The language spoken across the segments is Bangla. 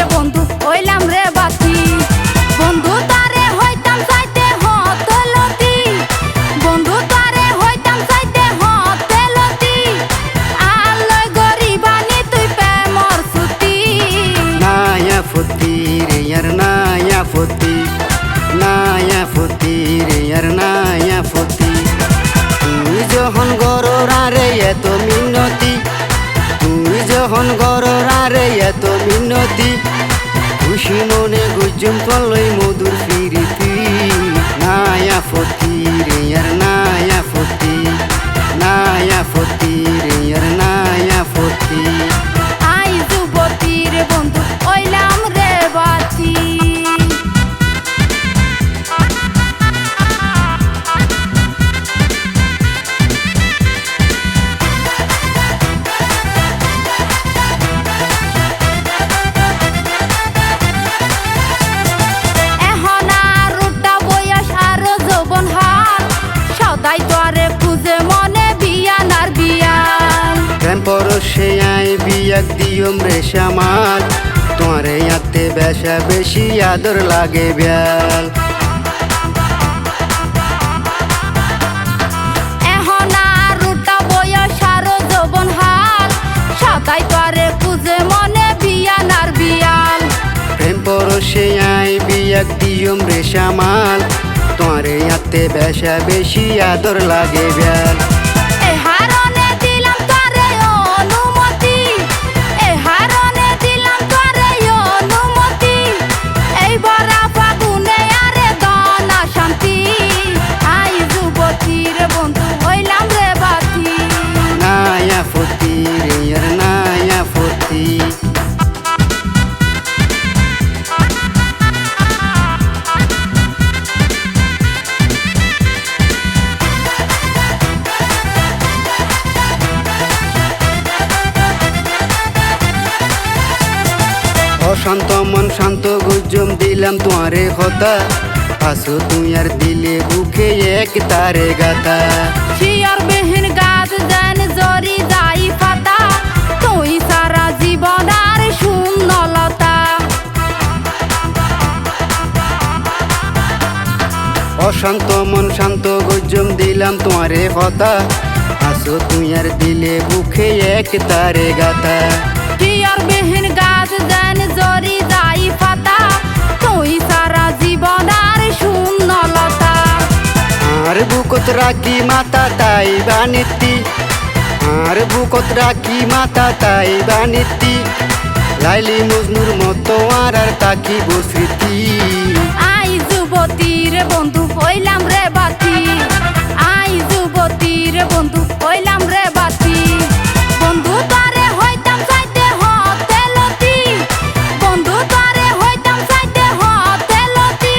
রে বন্ধু হইলাম রে বাতি। বন্ধু তারে হইতাম চাইতে হতলতি, বন্ধু তারে হইতাম চাইতে হতলতি, আল্লয় গরিবানি তুই প্রেমর ছুটি। নায়া ফতি রে ইয়ার নায়া ফতি, নায়া ফতি রে ইয়ার নায়া ফতি। তুই যখন গররা রে এত মিনতি, তুই যখন গররা রে এত মিনতি, খুশি মনে গুজম পলই মধুর ফিরিতি। নায়া ফতি রে ইয়ার নায়া ফতি, নায়া ফতি রে ইয়ার নায়া ফতি। আই যুবতী রে বন্ধু হইলাম রে বাতি। এখন আর উঠা বয়স আর যৌবন হাল, সদাই তোরে খুঁজে মনে বিয়ানার বিয়াল। পরশে আয় বিয়াক দিয়ম রে শ্যামাল, তোমারে আতে বেশা বেশি আদর লাগে ব্যাল। এখন আর উঠা বয়স আর যৌবন হাল, সদাই তোরে খুঁজে মনে বিয়ানার বিয়াল। প্রেম পরশে আয় বিয়াক দিয়ম রে শ্যামাল, তোমারে আতে বেশা বেশি আদর লাগে ব্যাল। এ হারনে দিলাম তোরে অনুমতি, এ হারনে দিলাম তোরে অনুমতি, এই বরা ফাগুনে আরে দনা শান্তি। আই যুবতী রে বন্ধু হইলাম রে বাতি। নায়া ফতি রে ইয়ার নায়া ফতি। অশান্ত মন শান্ত গুজম দিলাম তোমারে কথা, আসো তুই আর দিলে বুকে এক তারে গাতা। শিয়ার বেহিন গাছ যেন জরি যাই পাতা, তুই সারা জীবন আর শূন্যলতা। অশান্ত মন শান্ত গুজম দিলাম তোমারে কথা, আসো তুই আর দিলে বুকে এক তারে গাতা। শিয়ার বেহিন গাছ যেন জরি যাই পাতা, তুই সারা জীবন আর শূন্যলতা। আর বুকত রাখি মাতা তাই বানিতি, আর বুকত রাখি মাতা তাই বানিতি, লাইলি মজনুর মতো আর তাকিব স্মৃতি। আই যুবতী রে বন্ধু হইলাম রে বাতি, আই যুবতী রে বন্ধু হইলাম রে বাতি। বন্ধু তারে হইতাম চাইতে হতেলতি, বন্ধু তারে হইতাম চাইতে হতেলতি,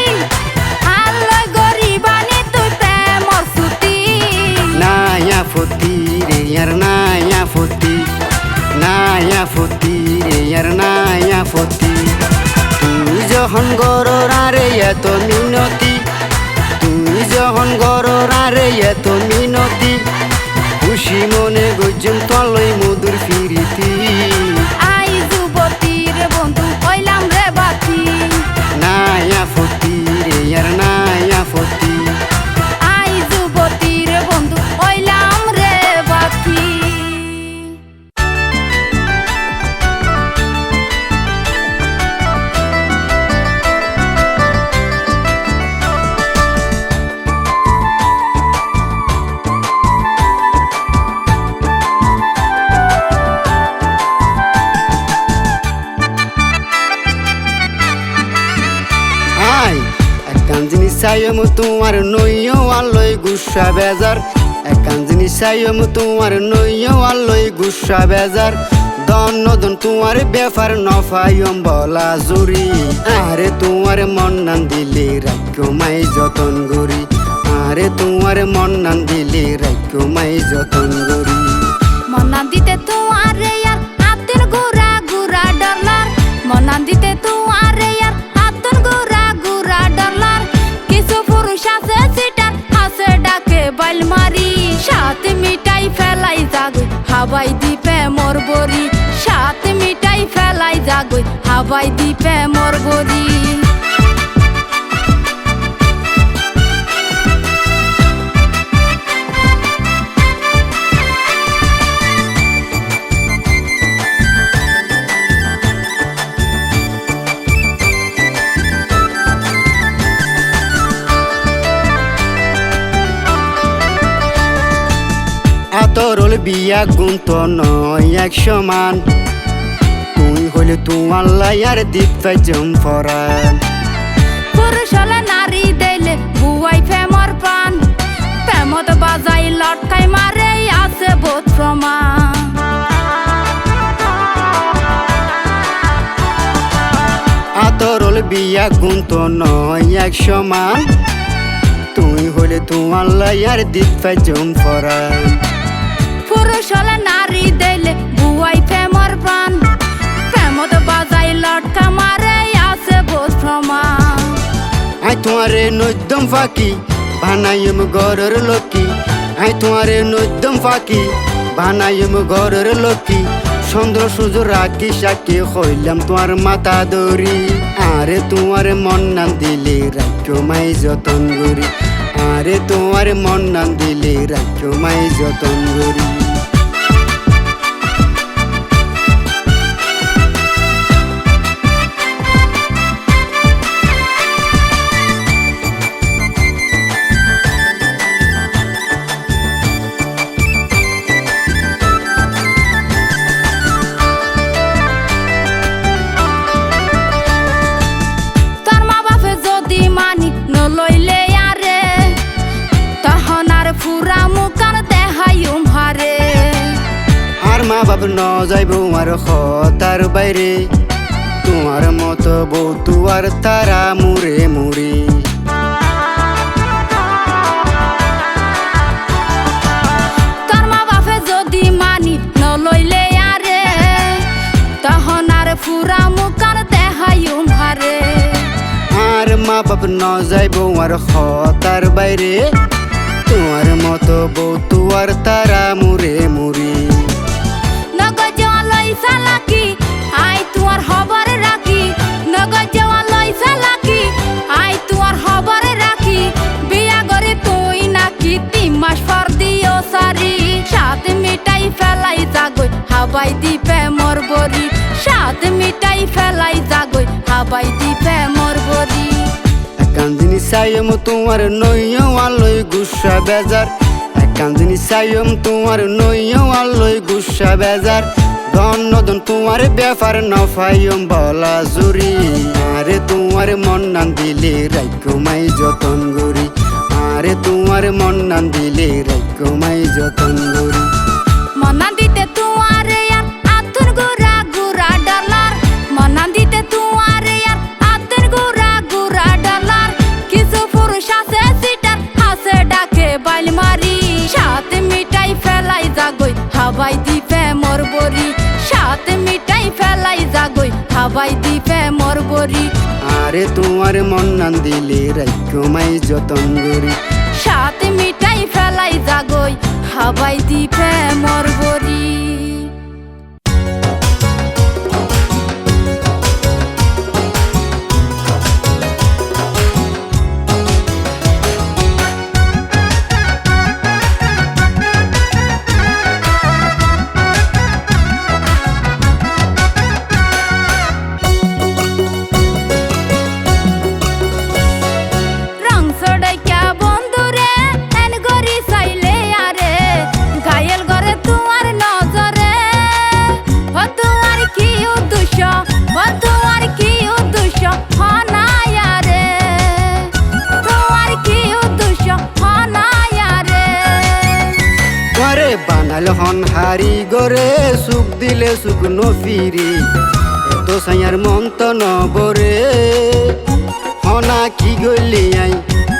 আল্লয় গরিবানি তুই প্রেমর ছুটি। নায়া ফতি রে ইয়ার নায়া ফতি, নায়া ফতি রে ইয়ার নায়া ফতি। তুই যখন গররা রে এত মিনতি, তুই যখন গররা রে এত মিনতি, খুশি মনে গজম তলই মধুর ফিরিতি। আই যুবতী রে বন্ধু হইলাম রে বাতি। নায়া ফতি রে ইয়ার নায়া ফতি। আই যুবতী রে বন্ধু হইলাম রে বাতি। চাইম তোমার নইও আলোয় গুসা বেজার, একান জিনিস চাইম তোমার নইও আলোয় গুসা বেজার। দন তোমার ব্যাপার নফাইম বলা জুরি, আরে তোমার মন নান দিলে রাখো মাই যতন গরি, আরে তোমার মন নান দিলে রাখো মাই যতন গরি। মনান দিতে তোমার ইয়ার হাতের গোরা গোরা ডলার, মনান দিতে তোমার ইয়ার হাতের গোরা গোরা ডলার। কিছু পুরুষ আছে সিটার আছে ডাকে বাইল মারি, সাথে মিটাই ফেলাই জাগ হাওয়াই দিপে মোর বরি, সাথে মিটাই ফেলাই জাগ যাগই হাবাই দিপে মোর বরি আতরল বিয়া গুন্ত নয় এক সমান তুই হলে তোমার লাইয়ার দিতে জম ফরান পুরুষ হলে নারী দেলে বুয়াই ফেমর পান প্রেমত বাজাই লটকাই মারে আছে বোধ প্রমাণ আতরল বিয়া গুন্ত নয় এক সমান তুই হলে তোমার লাইয়ার দিতে জম ফরান পুরুষ হলে নারী দেলে বুয়াই ফেমর পান প্রেমত বাজাই লটকা মারে আছে বোধ প্রমাণ আই তোমারে নদ্যম ফাঁকি বানাইম ঘরের লক্ষ্মী আই তোমারে নদ্যম ফাঁকি বানাইম ঘরের লক্ষ্মী চন্দ্র সূর্য রাখি সাক্ষী হইলাম তোমার মাথা দড়ি আরে তোমার মন নাম দিলে রাখো মাই যতন করি আরে তোমার মন নাম দিলে রাখো মাই যতন করি লইলে আরে তখন আর ফুরা মুকান দেহাইম হারে আর মা বাপ ন যাইব আর হতার বাইরে তোমার মতো বউ তুয়ার তারা মুরে মুরে তোর মা বাপে যদি মানি ন লইলে আরে তখন আর ফুরা মুকান দেহাইম হারে আর মা বাপ ন যাইব আর হতার বাইরে তোমার মতো বউ তুয়ার তারা মুরে মুরে নগদ যাওয়া লই চালাকি আই তোমার খবর রাখি নগদ যাওয়া লই চালাকি আই তোমার খবর রাখি বিয়া করে তুই নাকি 3 মাস পর দিও সারি সাত মিটাই ফেলাই যাগই হাবাই দিপে মোর বরি সাত মিটাই ফেলাই যাগই হাবাই দিপে মোর বরি কান্দিনি সাইম তোমার নইও আলোই গুসা বেজার কান্দিনি সাইম তোমার নইও আলোই গুসা বেজার দন তোমার ব্যাপার নফাইম বলা জুরি আরে তোমার মন নাম দিলে রাখো মাই যতন করি আরে তোমার মন নাম দিলে রাখো মাই যতন করি মনা দিতে তোমারে আর আতর গোরা গোরা ডলার মনা দিতে তোমারে আর আতর গোরা গোরা ডলার কিছু পুরুষ আছে সিটার আছে ডাকে বাইল মারি সাত মিটাই ফেলাই যাগই হাবাই দিপে মোর বরি সাত মিটাই ফেলাই যাগই হাবাই দিপে মোর বরি আরে তোমার মন নাম দিলে রাখো মাই যতন করি সাত মিটাই ফেলাই যাগই হাবাই দিপে মোর বরি বানাল হন হারি গরে সুখ দিলে সুখ নফিরি এত সাইয়ার মন তো নবরে হনা কি গলি আই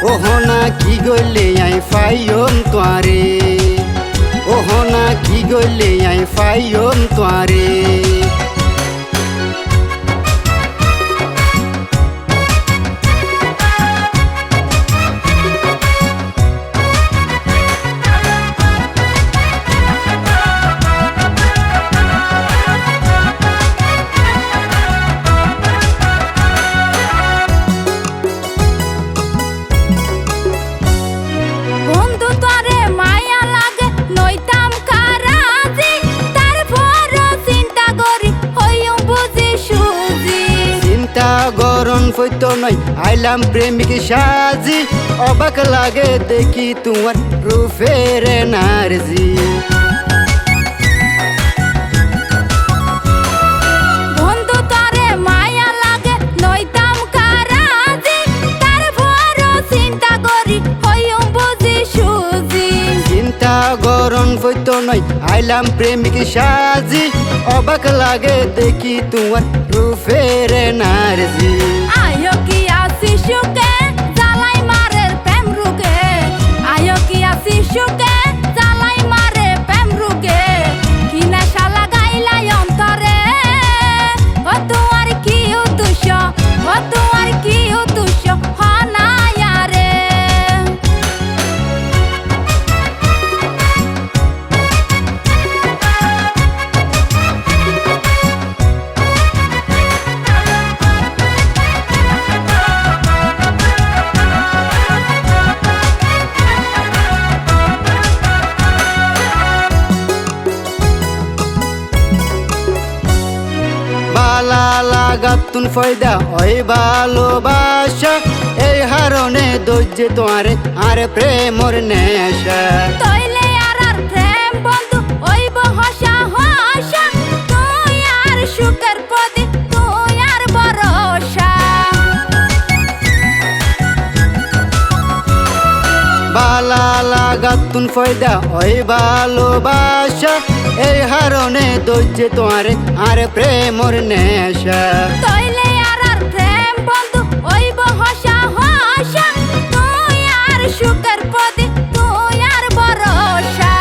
ও হনা কি গলি আই ফাইয়ম তোয়ারে ও হনা কি গলি আই ফাইয়ম তোয়ারে ফৈত নয় আইলাম প্রেমিক সাজি অবাক লাগে দেখি তোমার রূপের এনার্জি বন্ধু তারে মায়া লাগে নইতাম কারাজি তারপর চিন্তা করি হইম বুঝি সুজি চিন্তা গরম ফৈত নয় আইলাম প্রেমিক সাজি অবাক লাগে দেখি তোমার রূপের এনার্জি আয়ো কি আসি সুকে জ্বালাই মারে প্রেম রুকে আয়ো কি আসি সুকে জ্বালাই মারে প্রেম রুকে কি নেশা লাগাইলাই অন্তরে ও তোমার কি উদ্দেশ্য ও তোমার কি উদ্দেশ্য হনায়ারে বালা লাগাতুন ফয়দা ওই ভালোবাসা এই হারণে দৈর্য তোমারে আর প্রেমর নেশা তইলে আর প্রেম বন্ধু ওইব হসা হসা তুই আর সুখের পদে তুই আর ভরসা বালা লাগাতুন ফয়দা ওই ভালোবাসা এই হারণে দৈর্য তোমারে আর প্রেমর নেশা তইলে আর প্রেম বন্ধু ওইব হসা হসা তুই আর সুখের পদে তুই আর ভরসা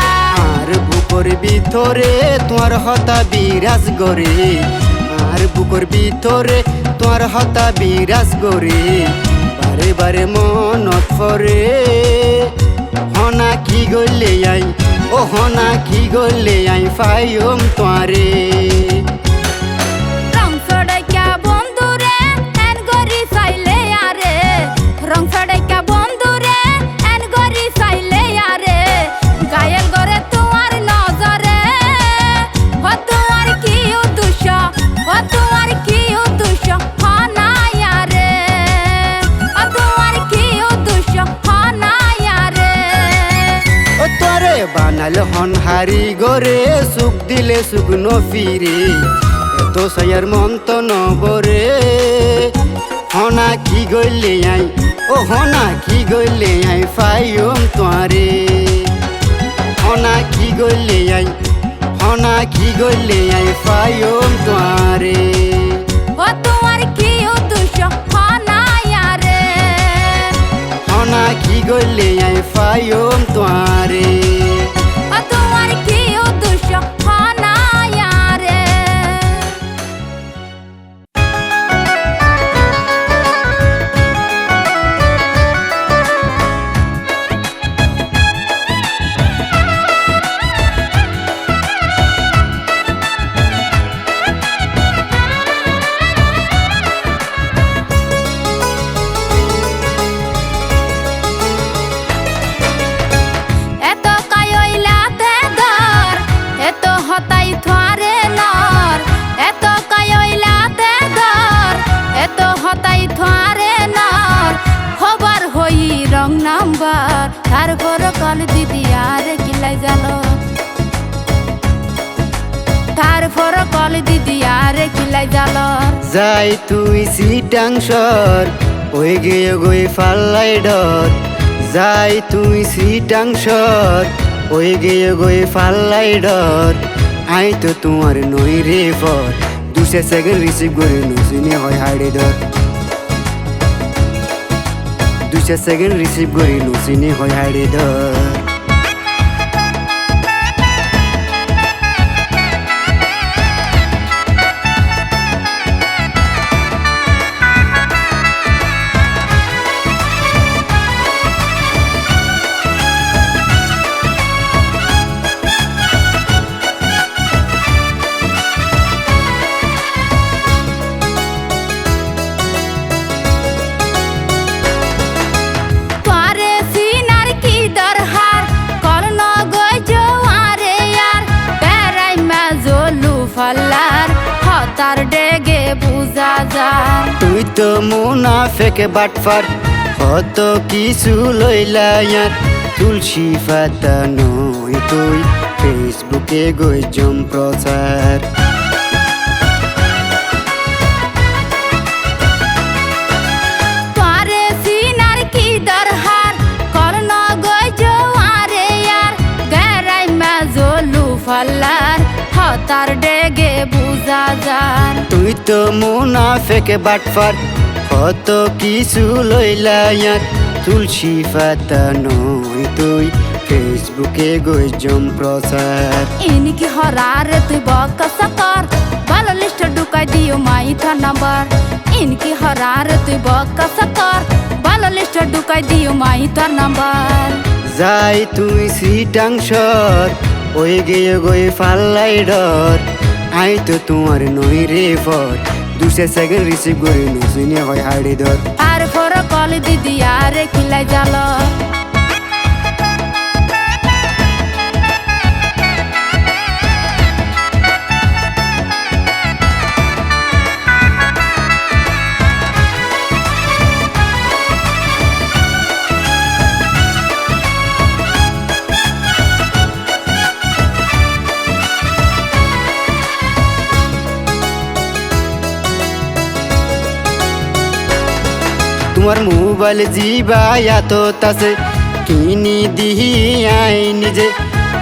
আর বুকর ভিতরে তোমার হতা বিরাজ করে আর বুকর ভিতরে তোমার হতা বিরাজ করে বারে বারে মনত পরে হনা কি গলে আই ও হনা কি গলে আই ফাইম তোয়ারে রং ছড়াইকা বন্ধুরে এন গরি চাইলে আরে রং ছড়াইকা বন্ধুরে এন গরি চাইলে আরে গায়েল গরে তোমার নজরে ও তোমার কি উদ্দেশ্য ও তোমার কি উদ্দেশ্য হনায়ারে ও তোমার কি উদ্দেশ্য হনায়ারে ও তোরে বানাল হন হারি গরে সুখ দিলে সুখ নফিরে এত সয়ার মন তো নবরে হনা কি গইলে আই ও হনা কি গইলে আই ফাইম তোয়ারে হনা কি গইলে আই হনা কি গইলে আই ফাইম তোয়ারে ও তোমার কি উদ্দেশ্য হনায়ারে হনা কি গইলে আই ফাইম তোয়ারে ও তোমার কি উদ্দেশ্য হনায়ারে এত কায়ইলাতে দর এত হতাই থারে নর এত কায়ইলাতে দর এত হতাই থারে নর খবর হই রং নাম্বার তারপর কল দিদি আর কিলাই জালো তারপর কল দিদি আর কিলাই জালো যাই তুই সিটাংশর ওই গেয়ে গই ফাল্লাই ডর যাই তুই সিটাংশর ওই গেয়ে গই ফাল্লাই ডর আই তো তোমার নই রে ফর 2 সেকেন্ড রিসিভ করে নসিনে হয় হাড়ে ধর 2 সেকেন্ড রিসিভ করে নসিনে হয় হাড়ে ধর ফাল্লার হত হতার ডেগে বুঝা যায় তুই তো মুনাফেক বাটফার কত কিছু লইলা ইয়ার তুলসী পাতা নই তুই ফেসবুকে গইজম প্রচার তোরে সিনার কি দরহার করন গইজ আরে ইয়ার গেরাই মাজলু ফাল্লার হতার ডেগে বুঝা যায় তুই তো মুনাফেক বাটফার কত কিছু লইলা ইয়ার তুলসী পাতা নই তুই ফেসবুকে গইজম প্রচার ইনকি হরারে তুই বকা সকর ভালো লিস্ট ঢুকাই দিও মাইথা নাম্বার ইনকি হরারে তুই বকা সকর ভালো লিস্ট ঢুকাই দিও মাইথা নাম্বার যাই তুই সিটাংশর ওই গিয়ে গই ফাল্লাই ডর আই তো তোমার নই রে ফর 2 সেকেন্ড রিসিভ করি নসিনে হয় হাড়ি ধর আর ফর কল দিদি আরে খিলাই জাল তোমার মোবাইল জিবায়া তো তাসে কিনি দিহি আই নিজে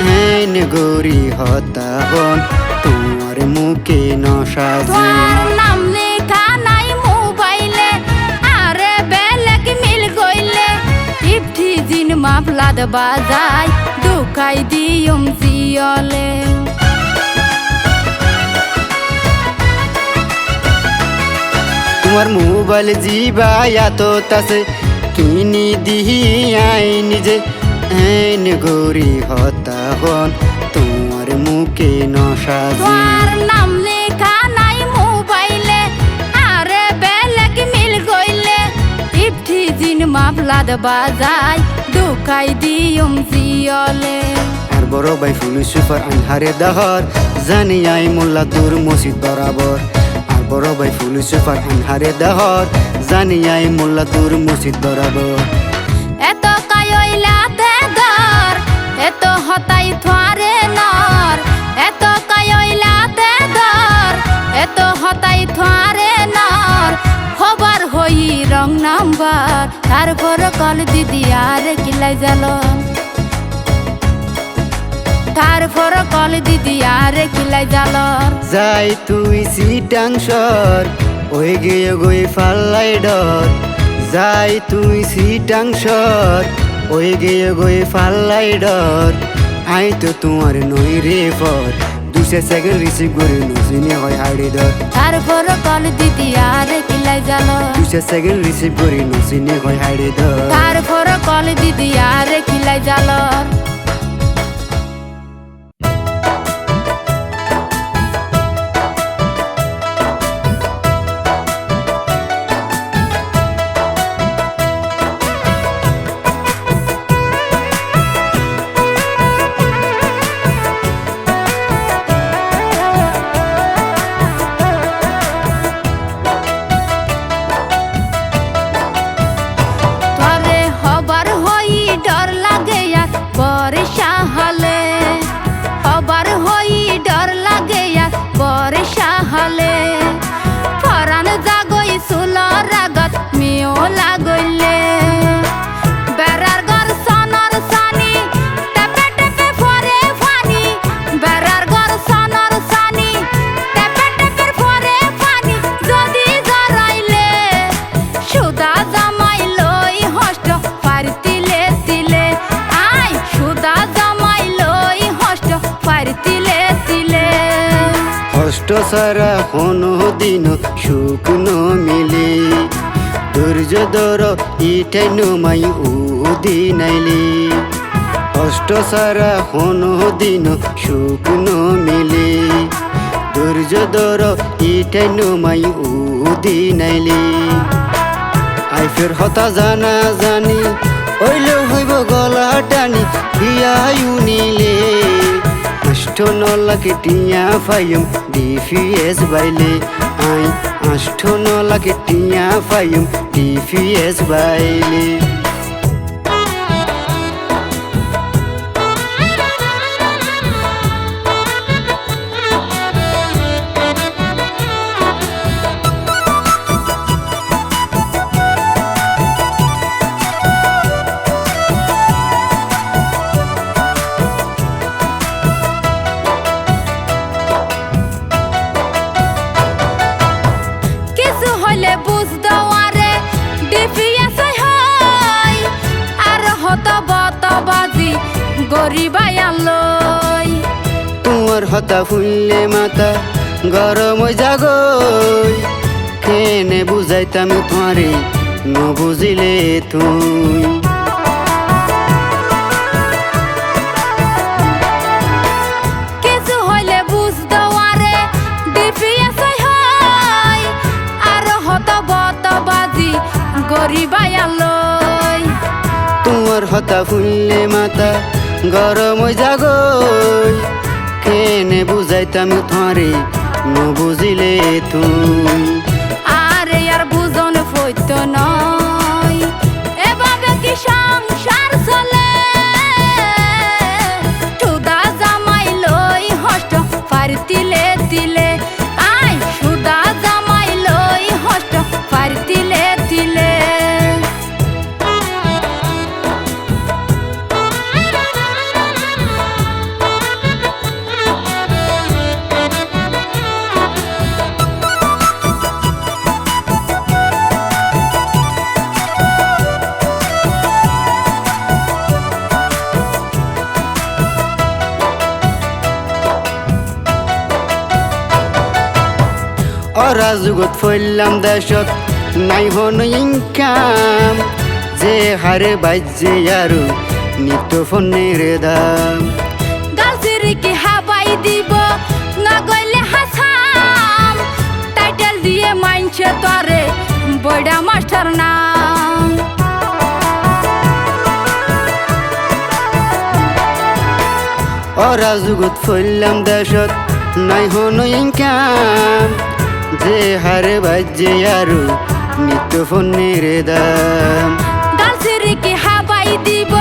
হেন গরি হতা হন তোমার মুখে নসাজে তোর নাম লেখা নাই মোবাইলে আরে বেলেগ মিল গইলে ইফটি জিন মাফলাদ বাজাই দুকাই দিয়ম জিয়লে তোমার মোবাইল জিবায়া তো তাসে কিনি দিহি আই নিজে হেন গরি হতা হন তোমার মুখে নসাজে তোর নাম লেখা নাই মোবাইলে আরে বেলেগ মিল গইলে ইফটি জিন মাফলাদ বাজাই দুকাই দিয়ম জিয়লে আর বড় ভাই ফুল সুপার আনহারে দহর জানি আই মোল্লা দূর মসজিদ বরাবর আর বড় ভাই ফুল সুপার আনহারে দহর জানি আই মোল্লা দূর মসজিদ বরাবর এত কায়লাতে দর এত হতাই থারে নর এত কায়লাতে দর এত হতাই থারে নর খবর হই রং নাম্বার তারপর কল দিদি আর কিলাই জাল তারপর কল দিদি আর কিলাই জাল যাই তুই সিটাংশর ওই গিয়ে গই ফাল্লাই ডর যাই তুই সিটাংশর ওই গিয়ে গই ফাল্লাই ডর আই তো তোমার নই রে ফর 2 সেকেন্ড রিসিভ করি নসিনে হয় হাড়ি ধর তারপর কল দিদি আর কিলাই জাল 2 সেকেন্ড রিসিভ করি নসিনে হয় হাড়ি ধর তারপর কল দিদি আর কিলাই জাল তোরে হবার হই ডর লাগে আর বর্ষা হলে হবার হই ডর লাগে আর বর্ষা হলে পরাণ জাগই সুলর রাগত মিও লাগইলে বেড়ার ঘর সনর সানি টেপে টেপে ফরে ফানি বেড়ার ঘর সনর সানি টেপে টেপে ফরে ফানি যদি জরাইলে সুদা জামাই লই হষ্ট পারতিলে তিলে আই সুদা জামাই লই হষ্ট পারতিলে তিলে কষ্ট সারা কোনো দিন সুখ ন মিলে ধৈর্য ধর ইটাই নমাই উদিনাইলি কষ্ট সারা কোনো দিন সুখ ন মিলে ধৈর্য ধর ইটাই নমাই উদিনাইলি আই ফের হতা জানা জানি হইলেও হইব গলা টানি বিয়ায়ু নিলে কষ্ট নলাকে টিয়া ফাইম ডিপিএস বাইলে আই আষ্ট নলাকে টিয়া ফাইম ডিপিএস বাইলে বুঝ দেওয়ারে ডিপিএস হয় আর হত বতবাজি গরিবায়ালই তোমার হতা ফুললে মাতা গরম জাগই কেনে বুঝাইতাম তোমারে ন বুঝিলে তুই কিছু হইলে বুঝ দেওয়ারে ডিপিএস হয় আর হত বতবাজি গরিবায়ালই তোমার হতা ফুললে মাতা গরম জাগই কেনে বুঝাইতাম তোমারে ন বুঝিলে তুই আরে আর বুঝন ফইত নয় এভাবে কি সংসার চলে সুদা জামাই লই হষ্ট ফার তিলে তিলে আই সুদা জামাই লই হষ্ট ফার তিলে তিলে অরাজগত ফইলাম দেশত নাই হন ইনকাম যে হারে বাজে আরো নিত্য ফোনের দাম গালসিরি কি হাবাই দিব না গইলে হাসাম টাইটেল দিয়ে মাইনছে তরে বড়া মাস্টার নাম অরাজগত ফইলাম দেশত নাই হন ইনকাম যে হারে বাজে আরো নিত্য ফোনের দাম গালসিরি কি হাবাই দিব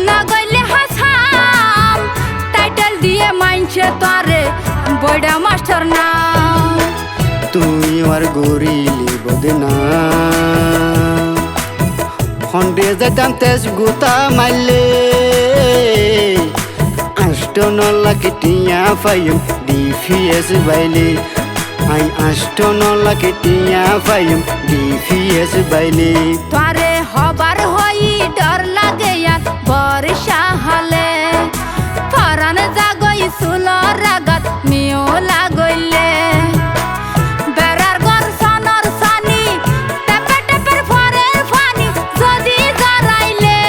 না গইলে হাসাম টাইটেল দিয়ে মাইনছে তরে বড়া মাস্টার নাম তুই আর গরিলি বদনাম হন্ডে যেতাম তেজ গোতা মারলে আষ্ট নলাকে টিয়া ফাইম ডিপিএস বাইলে আই আষ্ট নলাকে টিয়া ফাইম ডিপিএস বাইলে তরে হবার হই ডর লাগে আর বর্ষা হলে ফরান জাগই সুল রাগাত মিও লাগইলে বেড়ার ঘর সনর সানি টেপে টেপের ফরের ফানি যদি জড়াইলে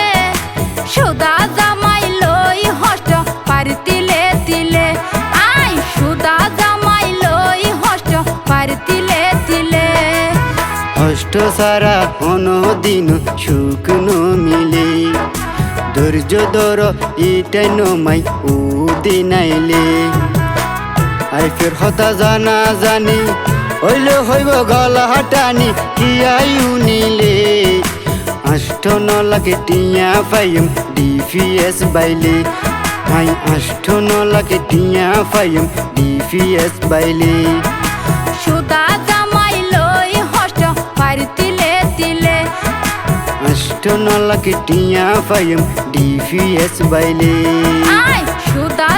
সুদা জামাই লই হষ্ট পার তিলে তিলে আই সুদা জামাই লই হষ্ট পার তিলে তিলে অষ্ট সারা দিন সুখ ন মিলে ধৈর্য ধর ইটাই নমাই ও দিনাইলে আই ফের হতা জানা জানি হইলে হইব গলা হাটানি কি আয়ু নিলে আষ্ট নলাকে টিয়া ফাইম ডিপিএস বাইলে আই আষ্ট নলাকে টিয়া ফাইম ডিপিএস বাইলে সুদা জামাই লই হষ্ট পার তিলে তিলে আষ্ট নলাকে টিয়া ফাইম ডিপিএস বাইলে আই সুদা